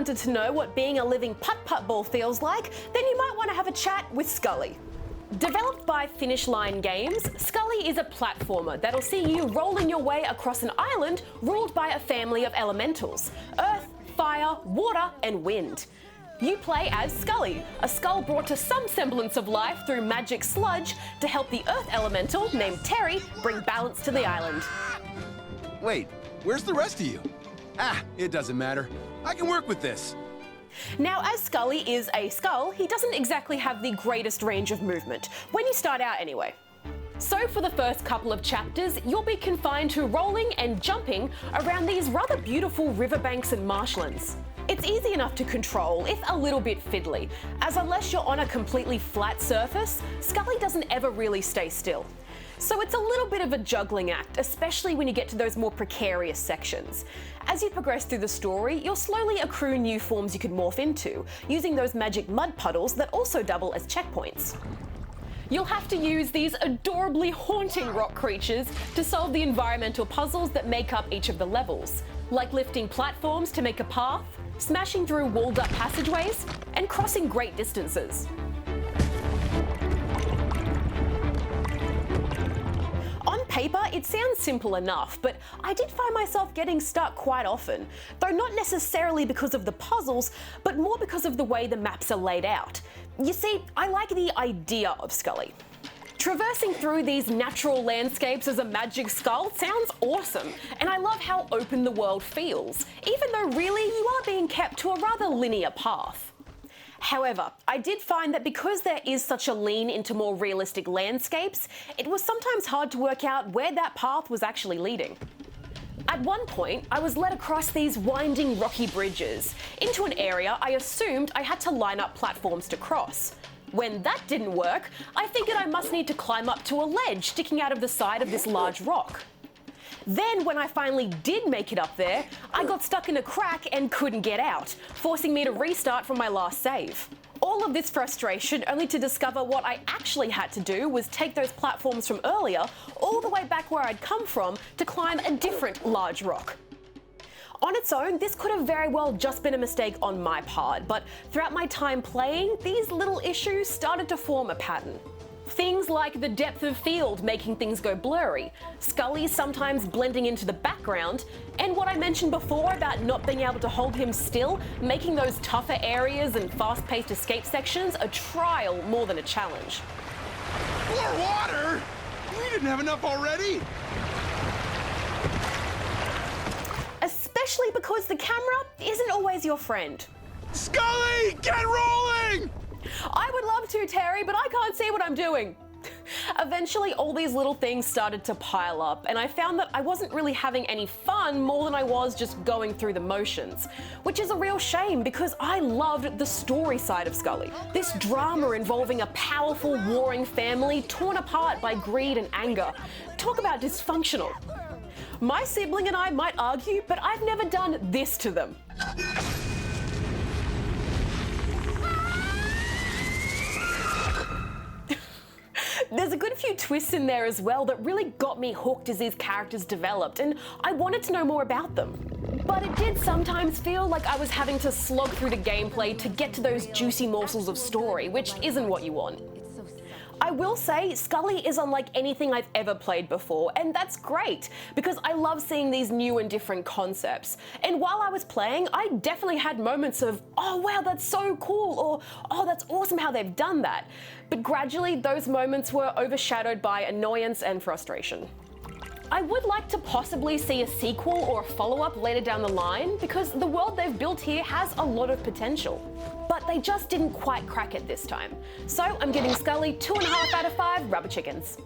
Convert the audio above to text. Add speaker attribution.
Speaker 1: wanted to know what being a living putt-putt ball feels like, then you might want to have a chat with Skully. Developed by Finish Line Games, Skully is a platformer that'll see you rolling your way across an island ruled by a family of elementals: earth, fire, water, and wind. You play as Skully, a skull brought to some semblance of life through magic sludge to help the earth elemental named Terry bring balance to the island.
Speaker 2: Wait, where's the rest of you? It doesn't matter. I can work with this.
Speaker 1: Now, as Skully is a skull, he doesn't exactly have the greatest range of movement, when you start out anyway. So for the first couple of chapters, you'll be confined to rolling and jumping around these rather beautiful riverbanks and marshlands. It's easy enough to control, if a little bit fiddly, as unless you're on a completely flat surface, Skully doesn't ever really stay still. So it's a little bit of a juggling act, especially when you get to those more precarious sections. As you progress through the story, you'll slowly accrue new forms you can morph into, using those magic mud puddles that also double as checkpoints. You'll have to use these adorably haunting rock creatures to solve the environmental puzzles that make up each of the levels, like lifting platforms to make a path, smashing through walled-up passageways, and crossing great distances. On paper, it sounds simple enough, but I did find myself getting stuck quite often, though not necessarily because of the puzzles, but more because of the way the maps are laid out. You see, I like the idea of Skully. Traversing through these natural landscapes as a magic skull sounds awesome, and I love how open the world feels, even though really you are being kept to a rather linear path. However, I did find that because there is such a lean into more realistic landscapes, it was sometimes hard to work out where that path was actually leading. At one point, I was led across these winding rocky bridges into an area I assumed I had to line up platforms to cross. When that didn't work, I figured I must need to climb up to a ledge sticking out of the side of this large rock. Then, when I finally did make it up there, I got stuck in a crack and couldn't get out, forcing me to restart from my last save. All of this frustration only to discover what I actually had to do was take those platforms from earlier all the way back where I'd come from to climb a different large rock. On its own, this could have very well just been a mistake on my part, but throughout my time playing, these little issues started to form a pattern. Things like the depth of field making things go blurry, Skully sometimes blending into the background, and what I mentioned before about not being able to hold him still, making those tougher areas and fast-paced escape sections a trial more than a challenge.
Speaker 2: More water? We didn't have enough already?
Speaker 1: Especially because the camera isn't always your friend.
Speaker 2: Skully, get rolling!
Speaker 1: I would love to, Terry, but I can't see what I'm doing. Eventually, all these little things started to pile up, and I found that I wasn't really having any fun more than I was just going through the motions, which is a real shame because I loved the story side of Skully. This drama involving a powerful, warring family torn apart by greed and anger. Talk about dysfunctional. My sibling and I might argue, but I've never done this to them. There's a good few twists in there as well that really got me hooked as these characters developed, and I wanted to know more about them. But it did sometimes feel like I was having to slog through the gameplay to get to those juicy morsels of story, which isn't what you want. I will say, Skully is unlike anything I've ever played before, and that's great, because I love seeing these new and different concepts. And while I was playing, I definitely had moments of, oh wow, that's so cool, or oh, that's awesome how they've done that. But gradually, those moments were overshadowed by annoyance and frustration. I would like to possibly see a sequel or a follow-up later down the line, because the world they've built here has a lot of potential. But they just didn't quite crack it this time. So I'm giving Skully 2.5 out of 5 rubber chickens.